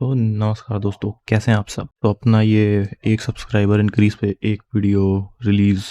तो नमस्कार दोस्तों, कैसे हैं आप सब। तो अपना ये एक सब्सक्राइबर इंक्रीज पे एक वीडियो रिलीज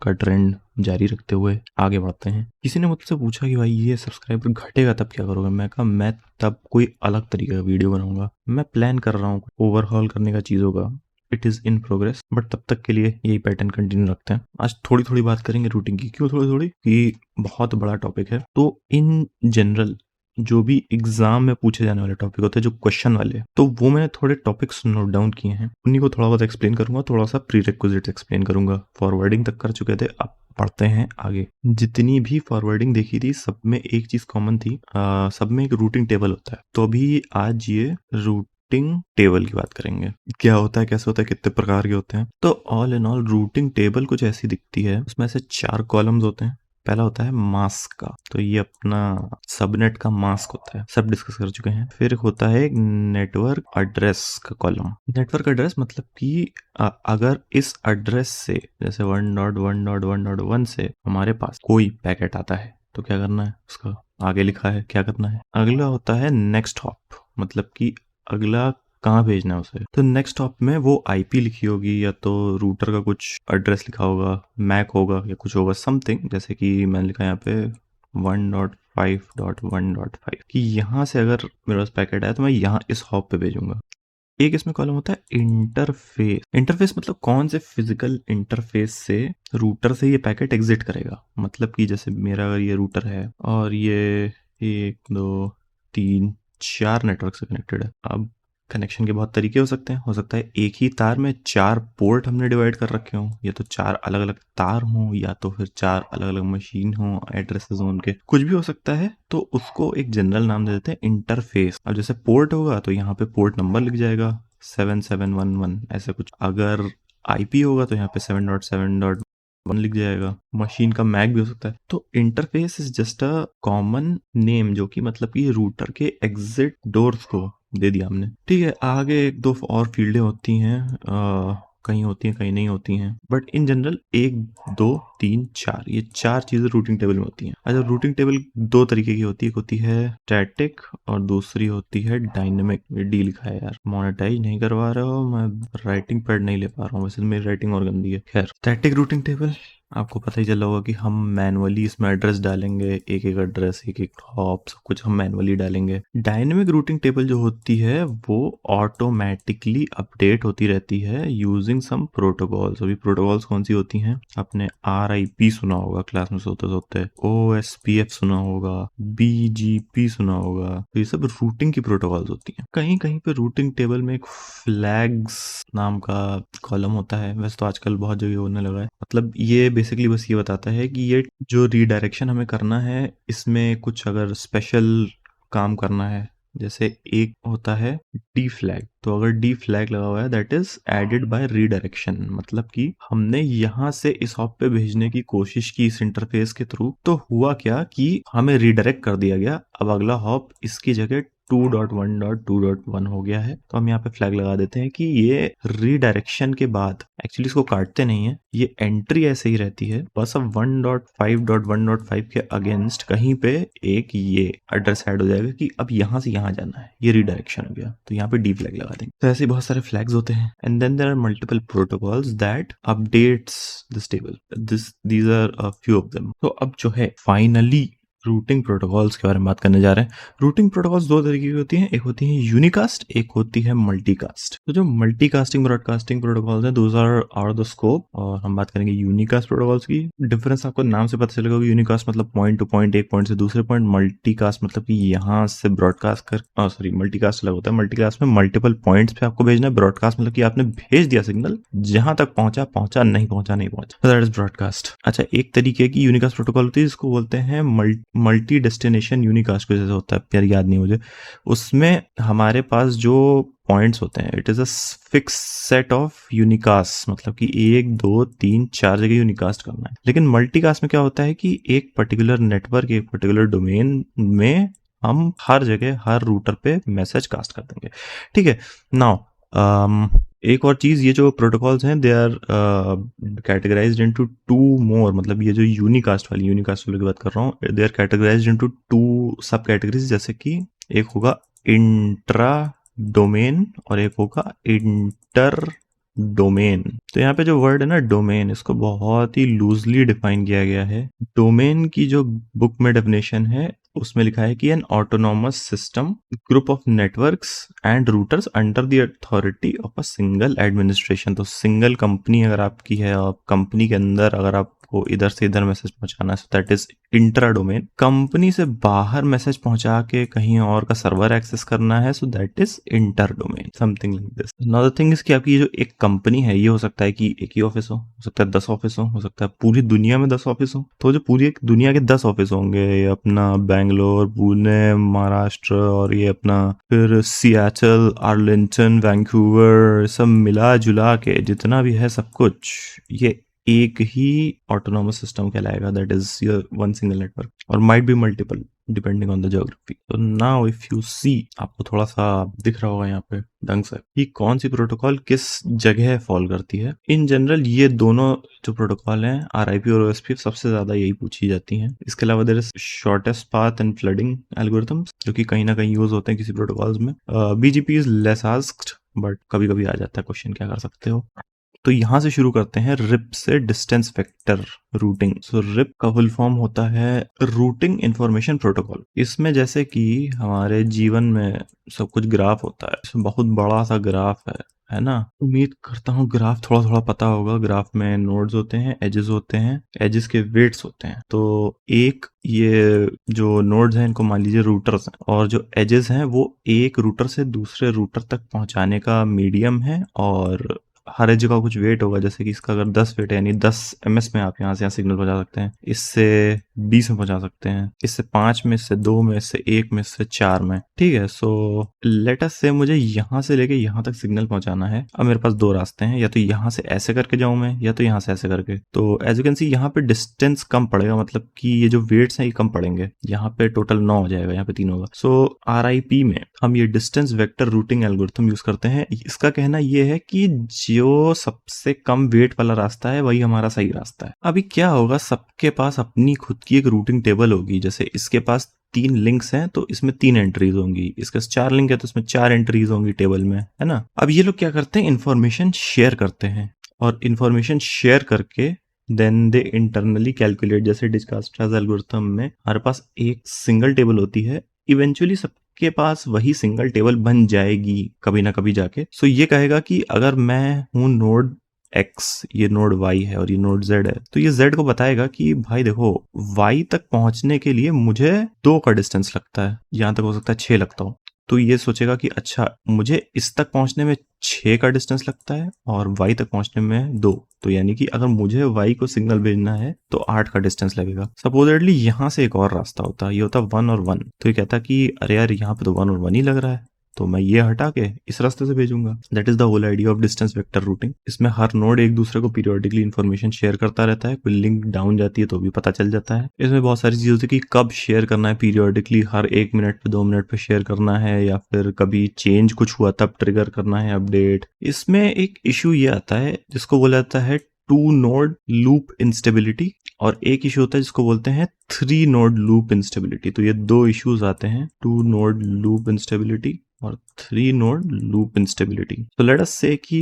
का ट्रेंड जारी रखते हुए आगे बढ़ते हैं। किसी ने मुझसे पूछा कि भाई ये सब्सक्राइबर घटेगा तब क्या करोगे। मैं कहा मैं तब कोई अलग तरीके का वीडियो बनाऊंगा। मैं प्लान कर रहा हूँ ओवरहॉल करने का चीज़ों का। It is in progress, but तब तक के लिए यही पैटर्न कंटिन्यू रखते हैं। आज थोड़ी थोड़ी बात करेंगे रूटिंग की। क्यों थोड़ी थोड़ी? कि बहुत बड़ा टॉपिक है। तो इन जनरल जो भी एग्जाम में पूछे जाने वाले टॉपिक होते हैं, जो क्वेश्चन वाले, तो वो मैंने थोड़े टॉपिक्स नोट डाउन किए हैं। उन्हीं को थोड़ा बहुत एक्सप्लेन करूंगा, थोड़ा सा प्री रिक्विजिट एक्सप्लेन करूंगा। फॉरवर्डिंग तक कर चुके थे, अब पढ़ते हैं आगे। जितनी भी फॉरवर्डिंग देखी थी सब में एक चीज कॉमन थी, सब में एक रूटिंग टेबल होता है। तो अभी आज ये रूटिंग टेबल की बात करेंगे। क्या होता है, कैसे होता है, कितने प्रकार के होते हैं। तो all in all routing table कुछ ऐसी दिखती है। उसमें से 4 कॉलम्स होते हैं। पहला होता है मास्क का, तो ये अपना सबनेट का मास्क होता है, सब डिस्कस कर चुके हैं। फिर होता है एक नेटवर्क एड्रेस का कॉलम। नेटवर्क एड्रेस मतलब कि अगर इस एड्रेस से, जैसे 1.1.1.1 से हमारे पास कोई पैकेट आता है तो क्या करना है, उसका आगे लिखा है क्या करना है। अगला होता है नेक्स्ट हॉप, मतलब कि अगला कहाँ भेजना है उसे। तो नेक्स्ट हॉप में वो आईपी लिखी होगी, या तो रूटर का कुछ एड्रेस लिखा होगा, मैक होगा या कुछ होगा समथिंग। जैसे कि मैंने लिखा यहाँ पे 1.5.1.5 कि यहाँ से अगर मेरे पास पैकेट आया तो मैं यहाँ इस हॉप पे भेजूंगा। एक इसमें कॉलम होता है इंटरफेस। इंटरफेस मतलब कौन से फिजिकल इंटरफेस से रूटर से ये पैकेट एग्जिट करेगा। मतलब कि जैसे मेरा अगर ये रूटर है और ये 1 2 3 4 नेटवर्क से कनेक्टेड है। अब कनेक्शन के बहुत तरीके हो सकते हैं। हो सकता है एक ही तार में 4 पोर्ट हमने डिवाइड कर रखे हों, या तो 4 अलग अलग तार हों, या तो फिर 4 अलग अलग मशीन हों, एड्रेसेस हों उनके, कुछ भी हो सकता है। तो उसको एक जनरल नाम दे देते हैं इंटरफेस। अब जैसे पोर्ट होगा तो यहाँ पे पोर्ट नंबर लिख जाएगा 7711 ऐसे कुछ। अगर आईपी होगा तो यहाँ पे 7.7.1 लिख जाएगा। मशीन का मैक भी हो सकता है। तो interface is just a common name, जो कि मतलब कि रूटर के एग्जिट डोर्स को दे दिया हमने। ठीक है, आगे 1 2 और फील्डें होती हैं, कहीं होती हैं कहीं नहीं होती हैं, बट इन जनरल 1 2 3 4 ये 4 चीजें रूटिंग टेबल में होती हैं। अच्छा, रूटिंग टेबल 2 तरीके की होती है। एक होती है स्टैटिक और दूसरी होती है डायनेमिक। ये डी लिखा है यार, मोनेटाइज नहीं करवा रहे हो, मैं राइटिंग पैड नहीं ले पा रहा हूँ। वैसे तो मेरी राइटिंग और गंदी है। खैर, स्टैटिक रूटिंग टेबल आपको पता ही चला होगा कि हम मैनुअली इसमें एड्रेस डालेंगे, एक एक एड्रेस, एक एक हॉप, सब कुछ हम मैनुअली डालेंगे। डायनेमिक रूटिंग टेबल जो होती है वो ऑटोमेटिकली अपडेट होती रहती है यूजिंग सम प्रोटोकॉल्स। अभी प्रोटोकॉल्स कौन सी होती हैं? आपने RIP सुना होगा क्लास में सोते सोते, OSPF सुना होगा, BGP सुना होगा। तो ये सब रूटिंग की प्रोटोकॉल्स होती हैं। कहीं कहीं पे रूटिंग टेबल में एक फ्लैग्स नाम का कॉलम होता है। वैसे तो आजकल बहुत जगह होने लगा है। मतलब ये बेसिकली बस ये बताता है कि ये जो रीडायरेक्शन हमें करना है, इसमें कुछ अगर स्पेशल काम करना है। जैसे एक होता है डी फ्लैग, तो अगर डी फ्लैग लगा हुआ है that is added by redirection. मतलब कि हमने यहाँ से इस हॉप पे भेजने की कोशिश की इस इंटरफेस के थ्रू, तो हुआ क्या कि हमें रीडायरेक्ट कर दिया गया। अब अगला हॉप इसकी जगह 2.1.2.1 हो गया है। तो हम यहाँ पे फ्लैग लगा देते हैं कि ये रीडायरेक्शन के बाद, एक्चुअली इसको काटते नहीं है, ये एंट्री ऐसे ही रहती है। बस अब 1.5.1.5 के अगेंस्ट कहीं पे एक ये एड्रेस ऐड हो जाएगा कि अब यहाँ से यहाँ जाना है, ये रीडायरेक्शन हो गया। तो यहाँ पे डी फ्लैग लगा देंगे। तो ऐसे बहुत सारे फ्लैग्स होते हैं। And then there are multiple protocols that updates this table. These are a few of them. तो अब जो है फाइनली रूटिंग प्रोटोकॉल्स के बारे में बात करने जा रहे हैं। रूटिंग प्रोटोकॉल्स 2 तरीके की होती हैं। एक होती है यूनिकास्ट, एक होती है मल्टीकास्ट। तो जो मल्टीकास्टिंग ब्रॉडकास्टिंग प्रोटोकॉल्स हैं, those are out of the scope, और हम बात करेंगे यूनिकास्ट प्रोटोकॉल्स की। डिफरेंस आपको नाम से पता चलेगा कि यूनिकास्ट मतलब पॉइंट टू पॉइंट, एक पॉइंट से दूसरे पॉइंट। मल्टीकास्ट मतलब कि यहाँ से ब्रॉडकास्ट कर, सॉरी, मल्टीकास्ट अलग होता है। मल्टीकास्ट में मल्टीपल पॉइंट्स पे आपको भेजना है। ब्रॉडकास्ट मतलब कि आपने भेज दिया सिग्नल, जहां तक पहुंचा पहुंचा, नहीं पहुंचा नहीं पहुंचा, दैट इज ब्रॉडकास्ट। अच्छा, एक तरीके की यूनिकास्ट प्रोटोकॉल होती है, इसको बोलते हैं मल्टी डेस्टिनेशन यूनिकास्ट। को जैसे होता है, यार याद नहीं मुझे। उसमें हमारे पास जो पॉइंट्स होते हैं, it is a fix set of unicast, मतलब कि 1 2 3 4 जगह यूनिकास्ट करना है। लेकिन मल्टीकास्ट में क्या होता है कि एक पर्टिकुलर नेटवर्क, एक पर्टिकुलर डोमेन में हम हर जगह हर रूटर पे मैसेज कास्ट कर देंगे। ठीक है। नाउ एक और चीज, ये जो प्रोटोकॉल्स हैं दे आर कैटेगराइज्ड इनटू 2 मोर। मतलब ये जो यूनिकास्ट वाली की बात कर रहा हूँ, दे आर कैटेगराइज्ड इनटू 2 सब कैटेगरीज। जैसे कि एक होगा इंट्रा डोमेन और एक होगा इंटर डोमेन। तो यहाँ पे जो वर्ड है ना डोमेन, इसको बहुत ही लूजली डिफाइन किया गया है। डोमेन की जो बुक में डेफिनेशन है उसमें लिखा है कि N autonomous system, group of networks and routers under the authority of a single administration. तो सिंगल कंपनी अगर आपकी है और कंपनी के अंदर अगर आपको इधर से इधर मैसेज पहुंचाना है, that is intra domain. Company से बाहर मैसेज पहुंचा के कहीं और का सर्वर एक्सेस करना है, so that is inter domain, something like this. Another thing is कि आपकी जो एक कंपनी है, ये हो सकता है कि एक ही ऑफिस हो सकता है 10 ऑफिस हो सकता है पूरी दुनिया में 10 ऑफिस हो। तो जो पूरी एक दुनिया के 10 ऑफिस होंगे, ये अपना बैंगलोर, पुणे, महाराष्ट्र और ये अपना फिर सियाटल, आर्लिंगटन, वैंकूवर, सब मिला जुला के जितना भी है सब कुछ, ये एक ही ऑटोनॉमस सिस्टम कहलाएगा, that is your one single network, और might be multiple depending on the geography. तो नाउ इफ यू सी, आपको थोड़ा सा दिख रहा होगा यहाँ पे ढंग से कि कौन सी प्रोटोकॉल किस जगह फॉल करती है। इन जनरल ये दोनों जो प्रोटोकॉल हैं, RIP और OSPF, सबसे ज्यादा यही पूछी जाती हैं। इसके अलावा there is shortest path and flooding algorithms, जो कि कहीं ना कहीं यूज होते हैं किसी प्रोटोकॉल्स में। BGP is less asked, but कभी कभी आ जाता है क्वेश्चन, क्या कर सकते हो। तो यहां से शुरू करते हैं, रिप से डिस्टेंस वेक्टर रूटिंग। सो रिप का फुल फॉर्म होता है रूटिंग इंफॉर्मेशन प्रोटोकॉल। इसमें जैसे कि हमारे जीवन में सब कुछ ग्राफ होता है, इसमें बहुत बड़ा सा ग्राफ है ना। उम्मीद करता हूँ ग्राफ थोड़ा थोड़ा पता होगा। ग्राफ में नोड्स होते हैं, एजेस होते हैं, एजेस के वेट्स होते हैं। तो एक ये जो नोड्स हैं इनको मान लीजिए रूटर्स हैं, और जो एजेस हैं वो एक रूटर से दूसरे रूटर तक पहुंचाने का मीडियम है, और हर एज का कुछ वेट होगा। जैसे कि इसका अगर 10 वेट है, यानी 10 ms में आप यहाँ से यहाँ सिग्नल पहुंचा सकते हैं, इससे 20 में पहुंचा सकते हैं, इससे 5 में, इससे 2 में, इससे 1 में, इससे 4 में। ठीक है, सो लेट अस से मुझे यहाँ से लेके यहाँ तक सिग्नल पहुंचाना है। अब मेरे पास दो रास्ते हैं, या तो यहाँ से ऐसे करके जाऊं मैं, या तो यहाँ से ऐसे करके। तो एज यू कैन सी यहाँ पे डिस्टेंस कम पड़ेगा, मतलब कि ये जो वेट्स हैं ये कम पड़ेंगे। यहाँ पे टोटल 9 हो जाएगा, यहाँ पे 3 होगा। सो RIP में हम ये distance vector routing algorithm use करते हैं। इसका कहना ये है कि जो सबसे कम वेट वाला रास्ता है वही हमारा सही रास्ता है। अभी क्या होगा, सबके पास अपनी खुद की एक रूटिंग टेबल होगी। जैसे इसके पास 3 लिंक्स हैं तो इसमें 3 एंट्रीज होंगी, इसके 4 लिंक है तो इसमें 4 एंट्रीज होंगी टेबल में, है ना। अब ये लोग क्या करते हैं, इंफॉर्मेशन शेयर करते हैं, और इंफॉर्मेशन शेयर करके देन दे इंटरनली कैलकुलेट। जैसे डिजकस्ट्रास एल्गोरिथम में हमारे पास एक सिंगल टेबल होती है, इवेंचुअली सबके पास वही सिंगल टेबल बन जाएगी कभी ना कभी जाके। सो ये कहेगा कि अगर मैं हूं नोड X, ये नोड Y है और ये नोड Z है, तो ये Z को बताएगा कि भाई देखो, Y तक पहुंचने के लिए मुझे 2 का डिस्टेंस लगता है, यहां तक हो सकता है 6 लगता हो। तो ये सोचेगा कि अच्छा मुझे इस तक पहुंचने में 6 का डिस्टेंस लगता है और Y तक पहुंचने में 2, तो यानी कि अगर मुझे Y को सिग्नल भेजना है तो 8 का डिस्टेंस लगेगा। सपोजेडली यहाँ से एक और रास्ता होता है, ये होता 1 और 1। तो ये कहता कि अरे यार यहाँ पे तो 1 और 1 ही लग रहा है, तो मैं ये हटा के इस रास्ते से भेजूंगा। That is the whole idea of distance vector routing. इसमें हर नोड एक दूसरे को पीरियोडिकली इन्फॉर्मेशन शेयर करता रहता है, कोई लिंक डाउन जाती है तो भी पता चल जाता है। इसमें बहुत सारी चीजें होती है कि कब शेयर करना है पीरियोडिकली, हर 1 मिनट पे 2 मिनट पे शेयर करना है, या फिर कभी चेंज कुछ हुआ तब ट्रिगर करना है अपडेट। इसमें एक इशू ये आता है जिसको बोला जाता है 2 नोड लूप इंस्टेबिलिटी, और एक इशू होता है जिसको बोलते हैं 3 नोड लूप इंस्टेबिलिटी। तो ये 2 इश्यूज आते हैं, 2 नोड लूप इंस्टेबिलिटी और 3 नोड लूप इंस्टेबिलिटी। तो लेट अस से कि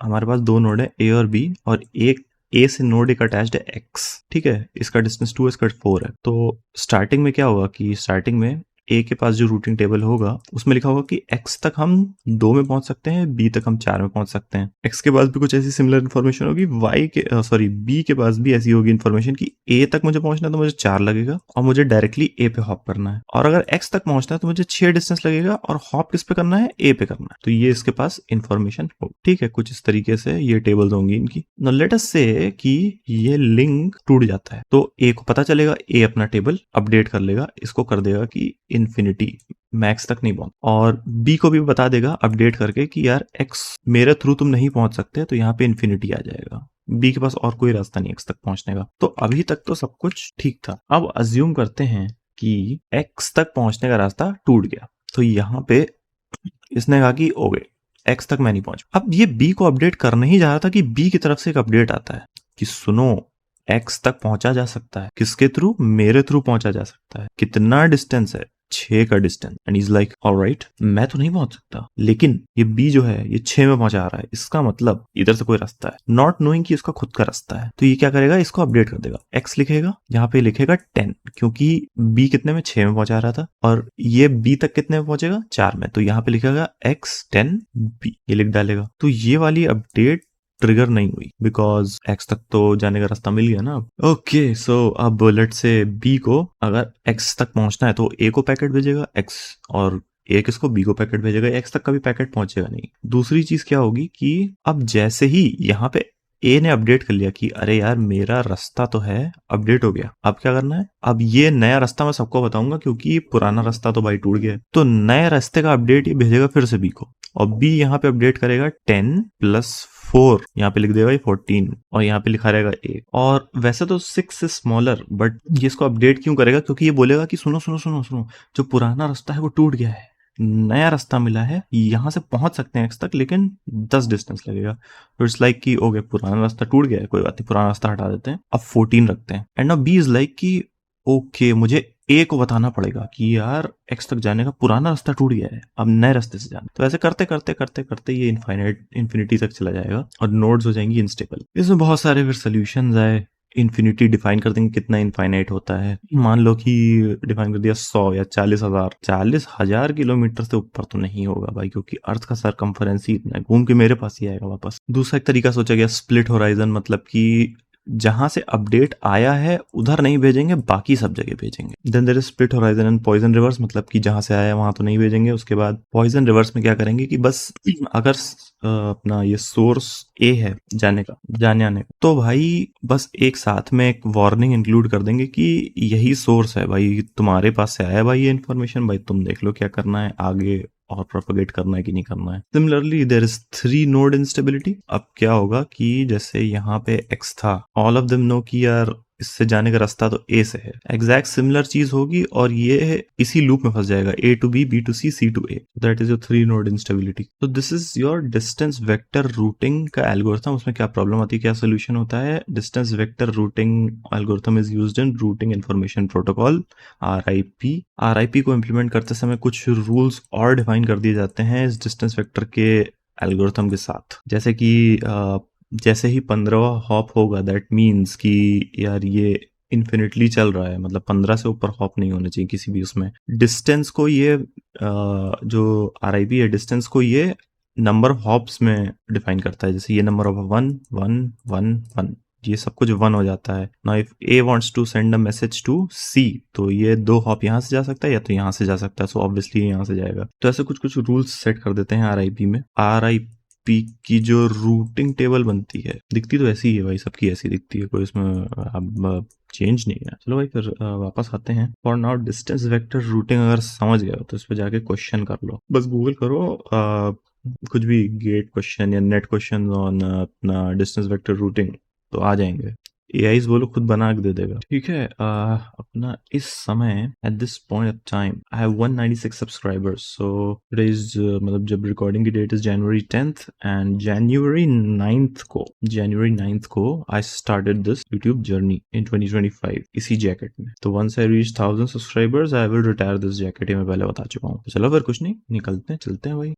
हमारे पास 2 नोड है A और B, और एक A से नोड एक अटैच्ड है X, ठीक है, इसका डिस्टेंस 2 है, इसका 4 है। तो स्टार्टिंग में क्या होगा कि स्टार्टिंग में A के पास जो रूटिंग टेबल होगा उसमें लिखा होगा कि X तक हम 2 में पहुंच सकते हैं, B तक हम 4 में पहुंच सकते हैं। X के पास भी कुछ ऐसी सिमिलर इन्फॉर्मेशन होगी, B के पास भी ऐसी होगी इन्फॉर्मेशन कि A तक मुझे पहुंचना है तो मुझे 4 लगेगा और मुझे डायरेक्टली A पे हॉप करना है, और अगर X तक पहुंचना है तो मुझे 6 डिस्टेंस लगेगा और हॉप किस पे करना है, A पे करना है। तो ये इसके पास इन्फॉर्मेशन हो, ठीक है, कुछ इस तरीके से ये टेबल्स होंगी इनकी। नाउ लेट अस से कि ये लिंक टूट जाता है, तो A को पता चलेगा, A अपना टेबल अपडेट कर लेगा, इसको कर देगा कि इन्फिनिटी, मैक्स तक नहीं पहुंच, और B को भी बता देगा अपडेट करके कि यार X मेरे थ्रू तुम नहीं पहुंच सकते, तो यहाँ पे इन्फिनिटी आ जाएगा। B के पास और कोई रास्ता नहीं X तक पहुंचने का। तो अभी तक तो सब कुछ ठीक था। अब अज्यूम करते हैं कि X तक पहुंचने का रास्ता टूट गया, तो यहाँ पे इसने कहा कि ओके X तक मैं नहीं पहुंच। अब ये B को अपडेट करने ही जा रहा था कि B की तरफ से एक अपडेट आता है कि सुनो, X तक पहुंचा जा सकता है, किसके थ्रू, मेरे थ्रू पहुंचा जा सकता है। कितना डिस्टेंस है, 6 का distance and is like alright, मैं तो नहीं पहुंच सकता, लेकिन ये बी जो है ये 6 में पहुंचा रहा है, इसका मतलब इधर से कोई रास्ता है, नॉट नोइंग कि इसका खुद का रास्ता है। तो ये क्या करेगा, इसको अपडेट कर देगा, एक्स लिखेगा, यहाँ पे लिखेगा 10, क्योंकि बी कितने में, 6 में पहुंचा रहा था, और ये बी तक कितने में पहुंचेगा, 4 में, तो यहाँ पे लिखेगा एक्स 10 बी, ये लिख डालेगा। तो ये वाली अपडेट ट्रिगर नहीं हुई बिकॉज एक्स तक तो जाने का रास्ता मिल गया ना। ओके सो अब लेट से बी को अगर एक्स तक पहुंचना है तो ए को पैकेट भेजेगा एक्स, और ए किसको, बी को पैकेट भेजेगा, एक्स तक कभी पैकेट पहुंचेगा नहीं। दूसरी चीज क्या होगी कि अब जैसे ही यहाँ पे ए ने अपडेट कर लिया कि अरे यार मेरा रास्ता तो है अपडेट हो गया, अब क्या करना है, अब ये नया रास्ता मैं सबको बताऊंगा क्योंकि पुराना रास्ता तो भाई टूट गया, तो नए रास्ते का अपडेट ये भेजेगा फिर से बी को, और बी यहाँ पे अपडेट करेगा 10 प्लस 4, यहाँ पे लिख देगा ये 14, और यहाँ पे लिखा रहेगा ए। और वैसे तो 6 से स्मॉलर, बट ये इसको अपडेट क्यों करेगा, क्योंकि ये बोलेगा कि सुनो सुनो सुनो सुनो, जो पुराना रास्ता है वो टूट गया है, नया रास्ता मिला है, यहाँ से पहुंच सकते हैं एक्स तक, लेकिन 10 डिस्टेंस लगेगा। तो इट्स लाइक कि ओके पुराना रास्ता टूट गया है, कोई बात नहीं, पुराना रास्ता हटा देते हैं, अब 14 रखते हैं। And now B is like कि ओके मुझे ए को बताना पड़ेगा कि यार एक्स तक जाने का पुराना रास्ता टूट गया है, अब नए रास्ते से जाना। तो ऐसे करते करते करते करते ये इन्फिनिटी तक चला जाएगा और नोड्स हो जाएंगी इनस्टेबल। इसमें बहुत सारे फिर सोल्यूशंस आए, इन्फिनिटी डिफाइन कर देंगे कितना इनफाइनाइट होता है, मान लो कि डिफाइन कर दिया 100 या 40,000, 40,000 किलोमीटर से ऊपर तो नहीं होगा भाई, क्योंकि अर्थ का सरकमफरेंस ही इतना है, घूम के मेरे पास ही आएगा वापस। दूसरा एक तरीका सोचा गया स्प्लिट होराइजन, मतलब कि जहां से अपडेट आया है उधर नहीं भेजेंगे, बाकी सब जगह भेजेंगे। Then there is split horizon and poison reverse, मतलब कि जहां से आया है वहां तो नहीं भेजेंगे। उसके बाद पॉइजन रिवर्स में क्या करेंगे कि बस अगर अपना ये सोर्स ए है जाने का, जाने आने का, तो भाई बस एक साथ में एक वार्निंग इंक्लूड कर देंगे कि यही सोर्स है भाई, तुम्हारे पास से आया भाई ये इन्फॉर्मेशन, भाई तुम देख लो क्या करना है आगे और प्रोपेगेट करना है कि नहीं करना है। Similarly there is 3 node instability. अब क्या होगा कि जैसे यहाँ पे x था, ऑल ऑफ देम नो कि यार इससे जाने का रास्ता तो ए से है, एग्जैक्ट सिमिलर चीज होगी और ये इसी लूप में फंस जाएगा, A to B to C to A, that is your 3 node instability. तो this is your distance vector routing का एल्गोरिथम। उसमें क्या प्रॉब्लम आती है, क्या सोल्यूशन होता है, distance vector routing algorithm is used in routing information protocol RIP को इम्प्लीमेंट करते समय कुछ रूल्स और डिफाइन कर दिए जाते हैं इस डिस्टेंस वेक्टर के एल्गोरिथम के साथ, जैसे कि जैसे ही 15वां हॉप होगा दैट मीन्स कि यार ये इन्फिनिटली चल रहा है, मतलब 15 से ऊपर हॉप नहीं होने चाहिए किसी भी उसमें। डिस्टेंस को ये जो RIP है डिस्टेंस को ये नंबर ऑफ हॉप्स में डिफाइन करता है, जैसे ये नंबर ऑफ 1 1 1 1, ये सब कुछ 1 हो जाता है। Now if A wants to send a message to C, तो ये 2 हॉप यहाँ से जा सकता है या तो यहाँ से जा सकता है, सो ऑब्वियसली यहाँ से जाएगा। तो ऐसे कुछ कुछ रूल्स सेट कर देते हैं RIP में। RIP की जो रूटिंग टेबल बनती है, दिखती तो ऐसी ही है भाई, सबकी ऐसी दिखती है, कोई इसमें अब चेंज नहीं है। चलो भाई फिर वापस आते हैं। For now distance vector routing अगर समझ गए हो तो इस पे जाके क्वेश्चन कर लो, बस गूगल करो कुछ भी गेट क्वेश्चन या नेट क्वेश्चन ऑन अपना डिस्टेंस वेक्टर रूटिंग, तो आ जाएंगे। AIs बोलो खुद बना के दे देगा। ठीक है, अपना इस समय at this point of time I have 196 subscribers. So it is मतलब जब रिकॉर्डिंग की date is January 10th and January 9th को I started this YouTube journey in 2025 इसी जैकेट में। तो once I reach 1000 subscribers I will retire this jacket, ये मैं पहले बता चुका हूँ। तो चलो फिर कुछ नहीं, निकलते हैं, चलते हैं भाई।